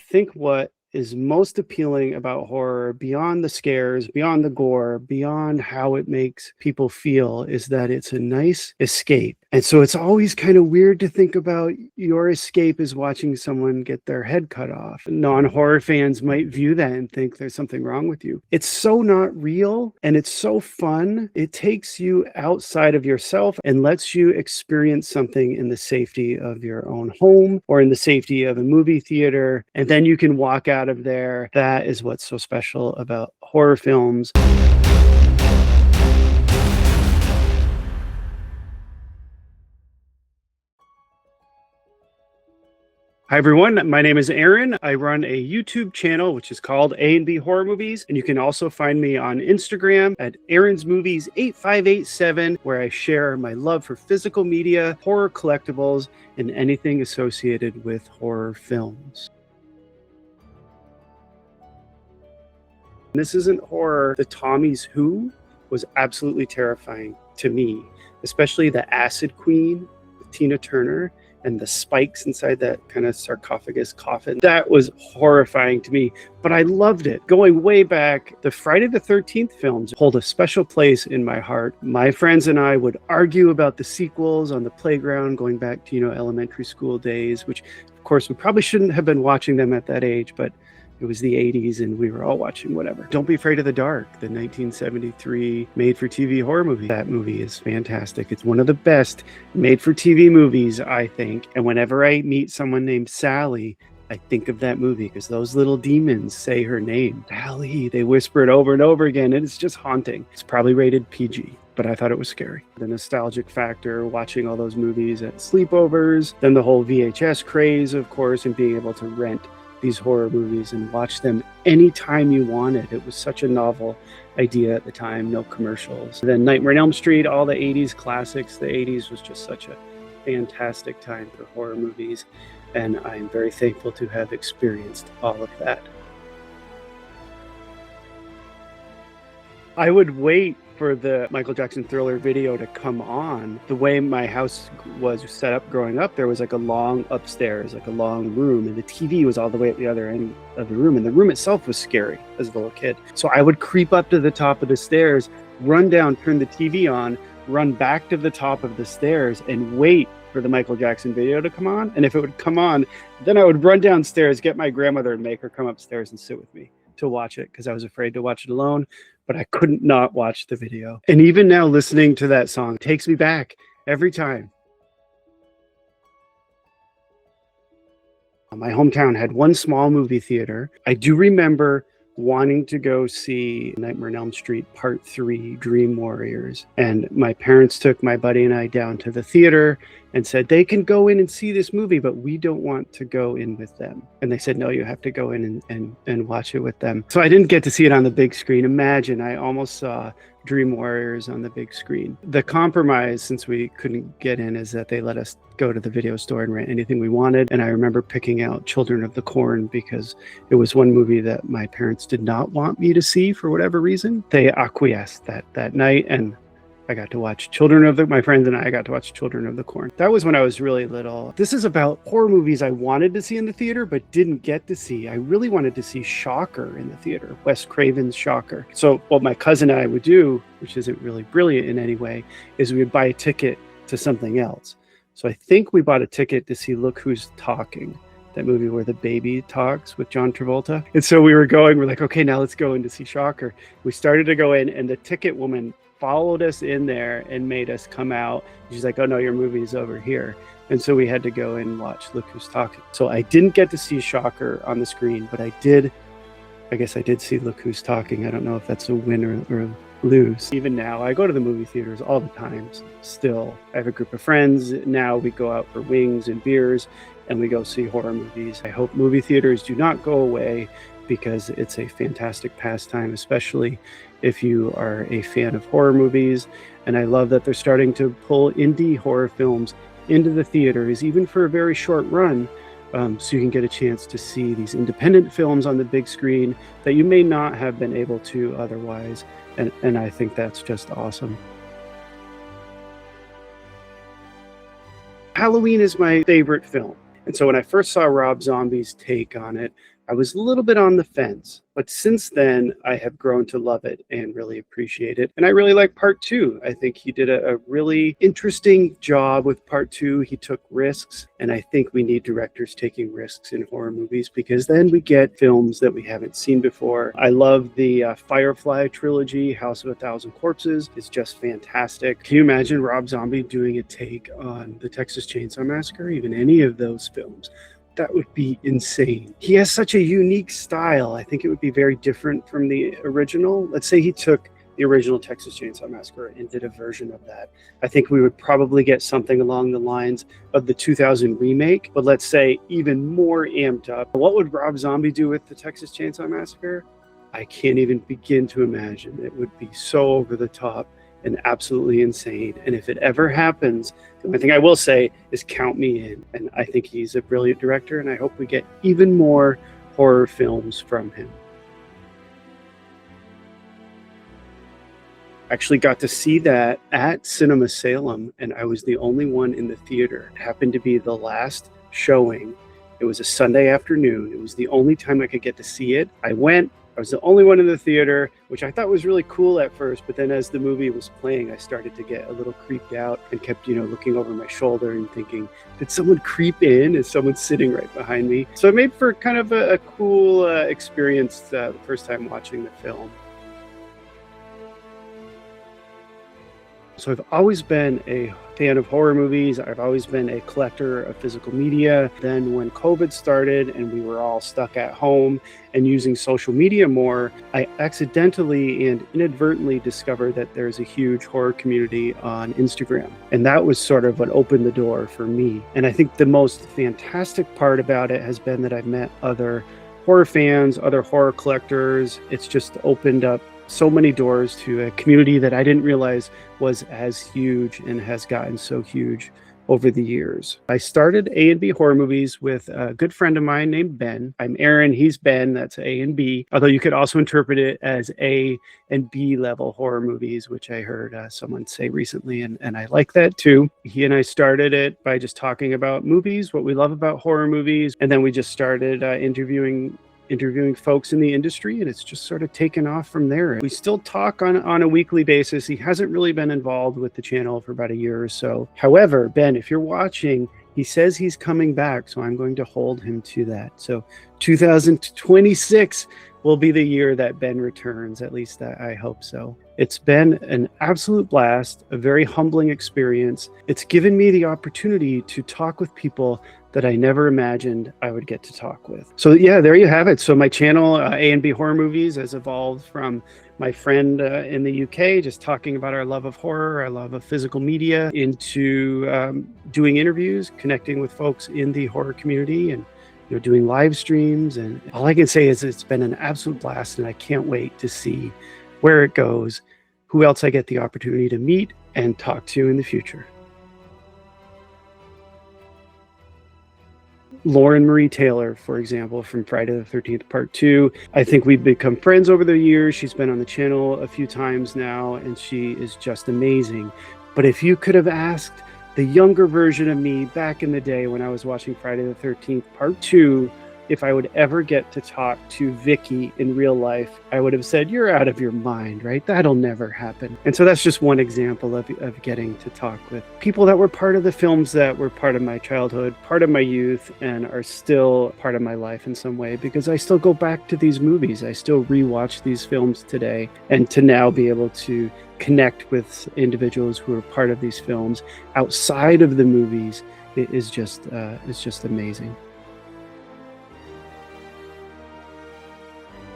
think what is most appealing about horror, beyond the scares, beyond the gore, beyond how it makes people feel, is that it's a nice escape. And so it's always kind of weird to think about your escape as watching someone get their head cut off. Non-horror fans might view that and think there's something wrong with you. It's so not real, and it's so fun. It takes you outside of yourself and lets you experience something in the safety of your own home or in the safety of a movie theater. And then you can walk out of there. That is what's so special about horror films. Hi everyone, my name is Aaron. I run a YouTube channel which is called A&B Horror Movies, and you can also find me on Instagram at Aaron's Movies 8587, where I share my love for physical media, horror collectibles, and anything associated with horror films. This isn't horror. The Tommy's Who was absolutely terrifying to me, especially the Acid Queen with Tina Turner and the spikes inside that kind of sarcophagus coffin. That was horrifying to me, but I loved it. Going way back, the Friday the 13th films hold a special place in my heart. My friends and I would argue about the sequels on the playground, going back to, elementary school days, which of course we probably shouldn't have been watching them at that age, but it was the 80s and we were all watching whatever. Don't Be Afraid of the Dark, the 1973 made-for-TV horror movie. That movie is fantastic. It's one of the best made-for-TV movies, I think. And whenever I meet someone named Sally, I think of that movie because those little demons say her name. Sally, they whisper it over and over again, and it's just haunting. It's probably rated PG, but I thought it was scary. The nostalgic factor, watching all those movies at sleepovers, then the whole VHS craze, of course, and being able to rent these horror movies and watch them anytime you wanted. It was such a novel idea at the time, no commercials. Then Nightmare on Elm Street, all the 80s classics. The 80s was just such a fantastic time for horror movies, and I'm very thankful to have experienced all of that. I would wait for the Michael Jackson Thriller video to come on. The way my house was set up growing up, there was like a long upstairs, like a long room, and the TV was all the way at the other end of the room, and the room itself was scary as a little kid. So I would creep up to the top of the stairs, run down, turn the TV on, run back to the top of the stairs, and wait for the Michael Jackson video to come on. And if it would come on, then I would run downstairs, get my grandmother, and make her come upstairs and sit with me to watch it, because I was afraid to watch it alone, but I couldn't not watch the video. And even now, listening to that song takes me back every time. My hometown had one small movie theater. I do remember wanting to go see Nightmare on Elm Street Part 3, Dream Warriors. And my parents took my buddy and I down to the theater and said, they can go in and see this movie, but we don't want to go in with them. And they said, no, you have to go in and watch it with them. So I didn't get to see it on the big screen. Imagine, I almost saw Dream Warriors on the big screen. The compromise, since we couldn't get in, is that they let us go to the video store and rent anything we wanted. And I remember picking out Children of the Corn because it was one movie that my parents did not want me to see for whatever reason. They acquiesced that night, and I got to watch my friends and I got to watch Children of the Corn. That was when I was really little. This is about horror movies I wanted to see in the theater, but didn't get to see. I really wanted to see Shocker in the theater, Wes Craven's Shocker. So what my cousin and I would do, which isn't really brilliant in any way, is we would buy a ticket to something else. So I think we bought a ticket to see Look Who's Talking, that movie where the baby talks with John Travolta. And so we're like, okay, now let's go in to see Shocker. We started to go in, and the ticket woman followed us in there and made us come out. She's like, oh no, your movie is over here. And so we had to go and watch Look Who's Talking. So I didn't get to see Shocker on the screen, but I guess I did see Look Who's Talking. I don't know if that's a win or a lose. Even now, I go to the movie theaters all the time still. I have a group of friends. Now we go out for wings and beers and we go see horror movies. I hope movie theaters do not go away, because it's a fantastic pastime, especially if you are a fan of horror movies. And I love that they're starting to pull indie horror films into the theaters, even for a very short run, so you can get a chance to see these independent films on the big screen that you may not have been able to otherwise. And I think that's just awesome. Halloween is my favorite film. And so when I first saw Rob Zombie's take on it, I was a little bit on the fence. But since then, I have grown to love it and really appreciate it. And I really like part two. I think he did a really interesting job with part two. He took risks, and I think we need directors taking risks in horror movies, because then we get films that we haven't seen before. I love the Firefly trilogy. House of a Thousand Corpses is just fantastic. Can you imagine Rob Zombie doing a take on the Texas Chainsaw Massacre, even any of those films? That would be insane. He has such a unique style. I think it would be very different from the original. Let's say he took the original Texas Chainsaw Massacre and did a version of that. I think we would probably get something along the lines of the 2000 remake, but let's say even more amped up. What would Rob Zombie do with the Texas Chainsaw Massacre? I can't even begin to imagine. It would be so over the top and absolutely insane. And if it ever happens, the only thing I will say is count me in. And I think he's a brilliant director, and I hope we get even more horror films from him. Actually got to see that at Cinema Salem, and I was the only one in the theater. It happened to be the last showing. It was a Sunday afternoon. It was the only time I could get to see it. I went. I was the only one in the theater, which I thought was really cool at first, but then as the movie was playing, I started to get a little creeped out and kept, looking over my shoulder and thinking, did someone creep in? Is someone sitting right behind me? So it made for kind of a cool experience the first time watching the film. So I've always been a fan of horror movies. I've always been a collector of physical media. Then when COVID started and we were all stuck at home and using social media more, I accidentally and inadvertently discovered that there's a huge horror community on Instagram. And that was sort of what opened the door for me. And I think the most fantastic part about it has been that I've met other horror fans, other horror collectors. It's just opened up so many doors to a community that I didn't realize was as huge and has gotten so huge over the years. I started A&B horror movies with a good friend of mine named Ben. I'm Aaron, he's Ben, that's A and B. Although you could also interpret it as A and B level horror movies, which I heard someone say recently, and I like that too. He and I started it by just talking about movies, what we love about horror movies, and then we just started interviewing folks in the industry, and it's just sort of taken off from there. We still talk on a weekly basis. He hasn't really been involved with the channel for about a year or so. However, Ben, if you're watching, he says he's coming back, so I'm going to hold him to that. So 2026 will be the year that Ben returns, at least I hope so. It's been an absolute blast, a very humbling experience. It's given me the opportunity to talk with people that I never imagined I would get to talk with. So yeah, there you have it. So my channel, A&B Horror Movies, has evolved from my friend in the UK, just talking about our love of horror, our love of physical media, into doing interviews, connecting with folks in the horror community, and doing live streams. And all I can say is it's been an absolute blast, and I can't wait to see where it goes, who else I get the opportunity to meet and talk to in the future. Lauren Marie Taylor, for example, from Friday the 13th Part 2. I think we've become friends over the years. She's been on the channel a few times now, and she is just amazing. But if you could have asked the younger version of me back in the day when I was watching Friday the 13th Part 2 if I would ever get to talk to Vicky in real life, I would have said, you're out of your mind, right? That'll never happen. And so that's just one example of getting to talk with people that were part of the films that were part of my childhood, part of my youth, and are still part of my life in some way, because I still go back to these movies. I still rewatch these films today, and to now be able to connect with individuals who are part of these films outside of the movies is just amazing.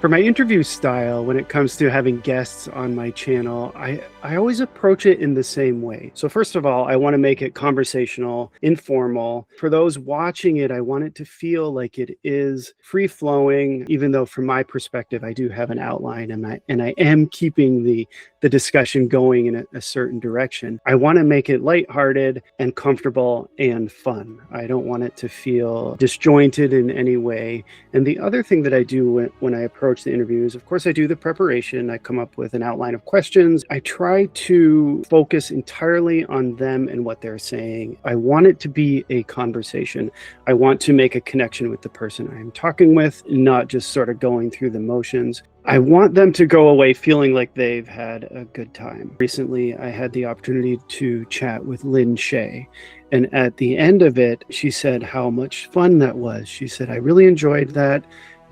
For my interview style, when it comes to having guests on my channel, I always approach it in the same way. So first of all, I want to make it conversational, informal. For those watching it, I want it to feel like it is free-flowing, even though from my perspective, I do have an outline, and I am keeping the the discussion going in a certain direction. I want to make it lighthearted and comfortable and fun. I don't want it to feel disjointed in any way. And the other thing that I do when I approach the interviews, of course, I do the preparation. I come up with an outline of questions. I try to focus entirely on them and what they're saying. I want it to be a conversation. I want to make a connection with the person I'm talking with, not just sort of going through the motions. I want them to go away feeling like they've had a good time. Recently, I had the opportunity to chat with Lynn Shay. And at the end of it, she said how much fun that was. She said, I really enjoyed that.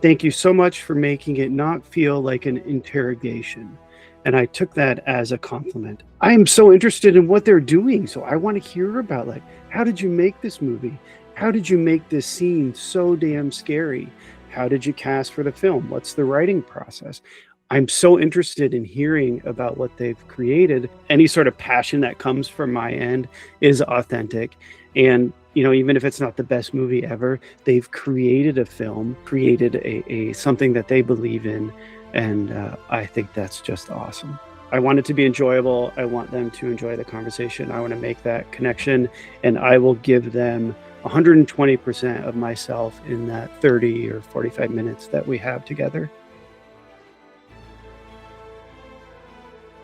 Thank you so much for making it not feel like an interrogation. And I took that as a compliment. I am so interested in what they're doing. So I want to hear about, like, how did you make this movie? How did you make this scene so damn scary? How did you cast for the film? What's the writing process? I'm so interested in hearing about what they've created. Any sort of passion that comes from my end is authentic. And, you know, even if it's not the best movie ever, they've created a film, created a something that they believe in. And I think that's just awesome. I want it to be enjoyable. I want them to enjoy the conversation. I want to make that connection, and I will give them 120% of myself in that 30 or 45 minutes that we have together.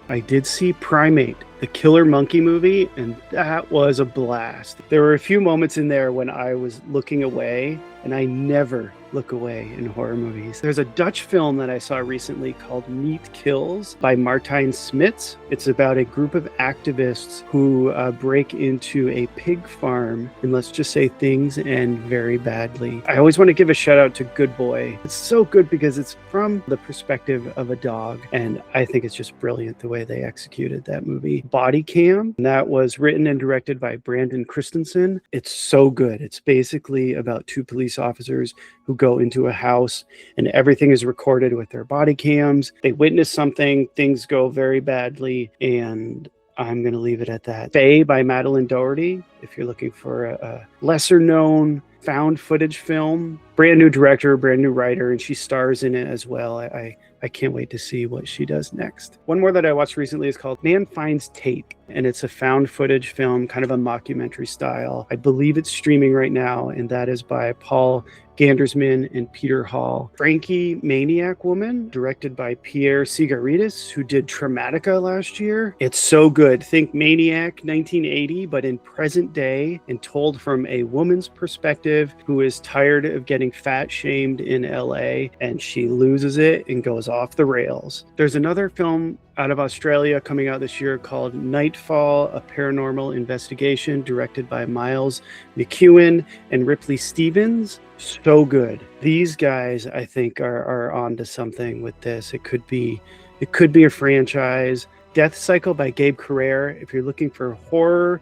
I did see Primate, the Killer Monkey movie, and that was a blast. There were a few moments in there when I was looking away, and I never look away in horror movies. There's a Dutch film that I saw recently called Meat Kills by Martijn Smits. It's about a group of activists who break into a pig farm, and let's just say things end very badly. I always want to give a shout out to Good Boy. It's so good because it's from the perspective of a dog, and I think it's just brilliant the way they executed that movie. Body Cam, that was written and directed by Brandon Christensen. It's so good. It's basically about two police officers who go into a house and everything is recorded with their body cams. They witness something, things go very badly, and I'm going to leave it at that. Faye by Madeline Doherty, if you're looking for a lesser known found footage film. Brand new director, brand new writer, and she stars in it as well. I can't wait to see what she does next. One more that I watched recently is called Man Finds Tape, and it's a found footage film, kind of a mockumentary style. I believe it's streaming right now, and that is by Paul Gandersman and Peter Hall. Frankie Maniac Woman, directed by Pierre Sigaridis, who did Traumatica last year. It's so good. Think Maniac 1980, but in present day and told from a woman's perspective who is tired of getting fat shamed in LA, and she loses it and goes off the rails. There's another film out of Australia coming out this year called Nightfall, a Paranormal Investigation, directed by Miles McEwen and Ripley Stevens. So good. These guys, I think, are onto something with this. It could be a franchise. Death Cycle by Gabe Carrere. If you're looking for horror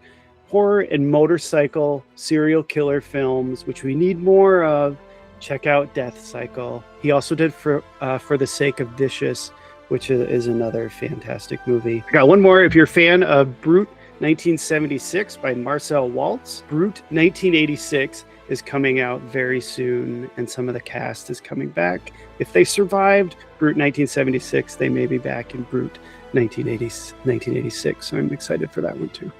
and motorcycle serial killer films, which we need more of, check out Death Cycle. He also did For the Sake of Vicious, which is another fantastic movie. I got one more. If you're a fan of Brute 1976 by Marcel Waltz, Brute 1986 is coming out very soon, and some of the cast is coming back. If they survived Brute 1976, they may be back in Brute 1986, so I'm excited for that one too.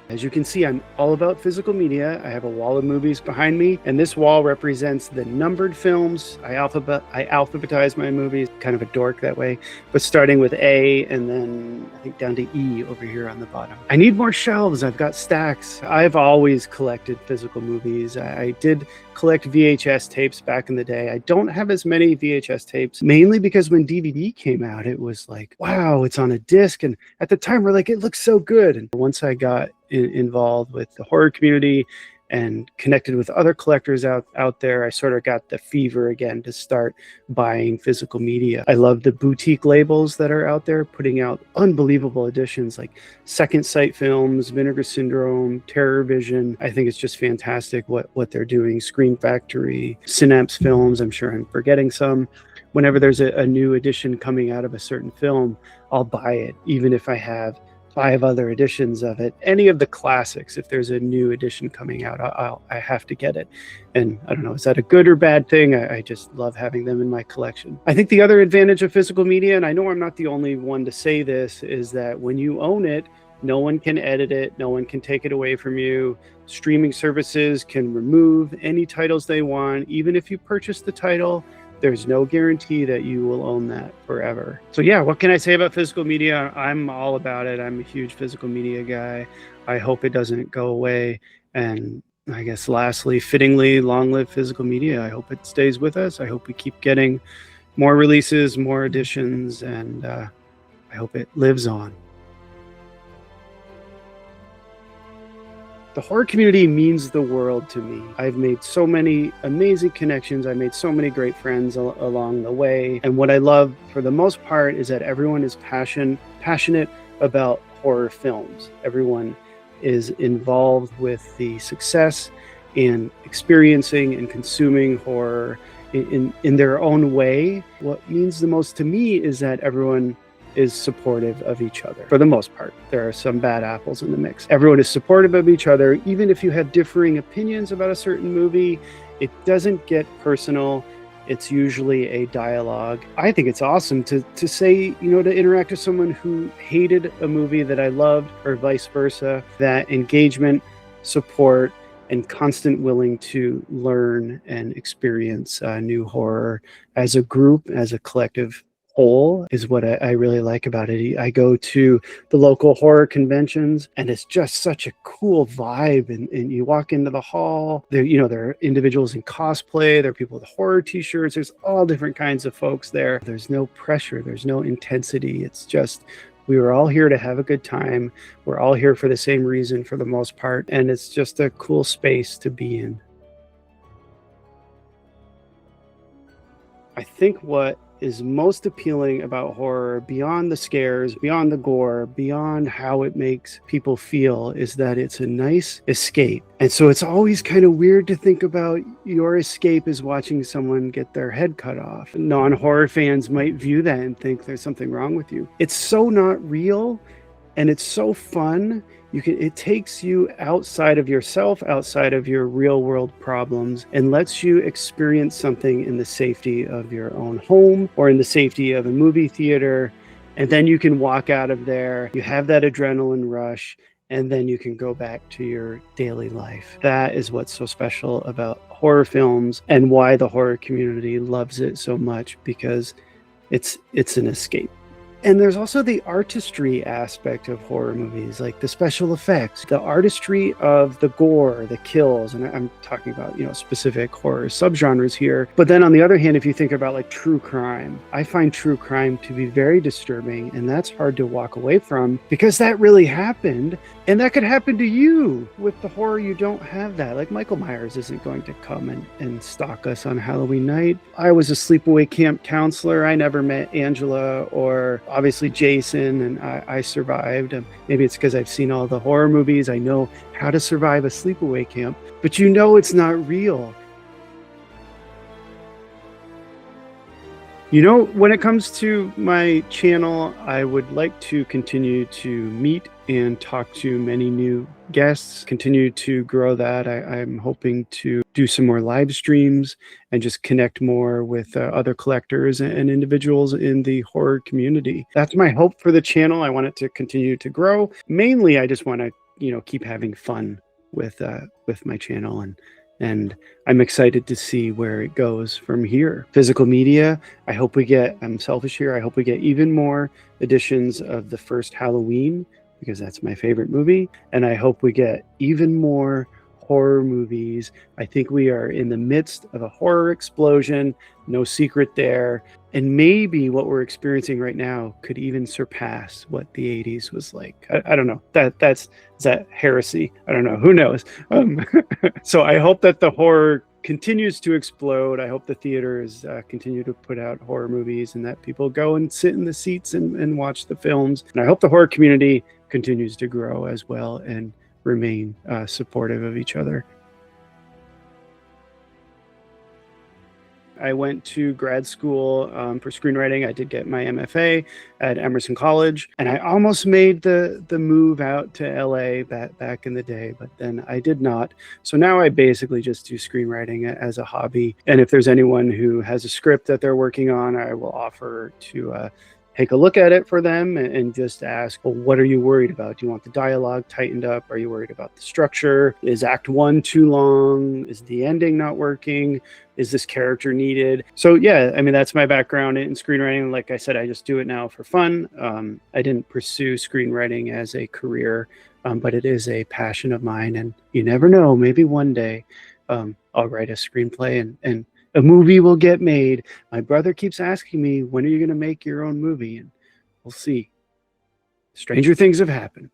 As you can see, I'm all about physical media. I have a wall of movies behind me, and this wall represents the numbered films. I alphabetize my movies, kind of a dork that way, but starting with A and then I think down to E over here on the bottom. I need more shelves. I've got stacks. I've always collected physical movies. I did collect VHS tapes back in the day. I don't have as many VHS tapes, mainly because when DVD came out, it was like, wow, it's on a disc. And at the time, we're like, it looks so good. And once I got involved with the horror community and connected with other collectors out there, I sort of got the fever again to start buying physical media. I love the boutique labels that are out there putting out unbelievable editions like Second Sight Films, Vinegar Syndrome, Terror Vision. I think it's just fantastic what they're doing. Screen Factory, Synapse Films, I'm sure I'm forgetting some. Whenever there's a new edition coming out of a certain film, I'll buy it, even if I have 5 other editions of it. Any of the classics, if there's a new edition coming out, I have to get it. And I don't know, is that a good or bad thing? I just love having them in my collection. I think the other advantage of physical media, and I know I'm not the only one to say this, is that when you own it, no one can edit it, no one can take it away from you. Streaming services can remove any titles they want. Even if you purchase the title, there's no guarantee that you will own that forever. So yeah, what can I say about physical media? I'm all about it. I'm a huge physical media guy. I hope it doesn't go away. And I guess lastly, fittingly, long live physical media. I hope it stays with us. I hope we keep getting more releases, more editions, and I hope it lives on. The horror community means the world to me. I've made so many amazing connections. I made so many great friends along the way. And what I love for the most part is that everyone is passionate about horror films. Everyone is involved with the success and experiencing and consuming horror in their own way. What means the most to me is that everyone is supportive of each other. For the most part, there are some bad apples in the mix. Everyone is supportive of each other. Even if you have differing opinions about a certain movie, it doesn't get personal. It's usually a dialogue. I think it's awesome to say, to interact with someone who hated a movie that I loved, or vice versa. That engagement, support, and constant willing to learn and experience new horror as a group, as a collective whole, is what I really like about it. I go to the local horror conventions, and it's just such a cool vibe. And you walk into the hall, there are individuals in cosplay, there are people with horror t-shirts, there's all different kinds of folks there. There's no pressure, there's no intensity. It's just, we were all here to have a good time. We're all here for the same reason for the most part. And it's just a cool space to be in. I think what is most appealing about horror, beyond the scares, beyond the gore, beyond how it makes people feel, is that it's a nice escape. And so it's always kind of weird to think about your escape as watching someone get their head cut off. Non-horror fans might view that and think there's something wrong with you. It's so not real, and it's so fun. It takes you outside of yourself, outside of your real world problems, and lets you experience something in the safety of your own home or in the safety of a movie theater. And then you can walk out of there, you have that adrenaline rush, and then you can go back to your daily life. That is what's so special about horror films, and why the horror community loves it so much, because it's an escape. And there's also the artistry aspect of horror movies, like the special effects, the artistry of the gore, the kills. And I'm talking about, specific horror subgenres here. But then on the other hand, if you think about like true crime, I find true crime to be very disturbing, and that's hard to walk away from, because that really happened. And that could happen to you. With the horror, you don't have that. Like Michael Myers isn't going to come and stalk us on Halloween night. I was a sleepaway camp counselor. I never met Angela or obviously Jason, and I survived. Maybe it's because I've seen all the horror movies. I know how to survive a sleepaway camp, but it's not real. When it comes to my channel, I would like to continue to meet and talk to many new guests, continue to grow that. I'm hoping to do some more live streams and just connect more with other collectors and individuals in the horror community. That's my hope for the channel. I want it to continue to grow. Mainly, I just want to, keep having fun with my channel, and I'm excited to see where it goes from here. Physical media, I'm selfish here, I hope we get even more editions of the first Halloween, because that's my favorite movie. And I hope we get even more horror movies. I think we are in the midst of a horror explosion, no secret there. And maybe what we're experiencing right now could even surpass what the 80s was like. I don't know. Is that heresy? I don't know. Who knows? So I hope that the horror continues to explode. I hope the theaters continue to put out horror movies, and that people go and sit in the seats and watch the films. And I hope the horror community continues to grow as well and remain supportive of each other. I went to grad school for screenwriting. I did get my MFA at Emerson College, and I almost made the move out to LA back in the day, but then I did not. So now I basically just do screenwriting as a hobby. And if there's anyone who has a script that they're working on, I will offer to take a look at it for them and just ask, well, what are you worried about? Do you want the dialogue tightened up? Are you worried about the structure? Is act one too long? Is the ending not working? Is this character needed? So yeah, I mean, that's my background in screenwriting. Like I said, I just do it now for fun. I didn't pursue screenwriting as a career, but it is a passion of mine. And you never know, maybe one day I'll write a screenplay and a movie will get made. My brother keeps asking me, when are you going to make your own movie? And we'll see. Stranger things have happened.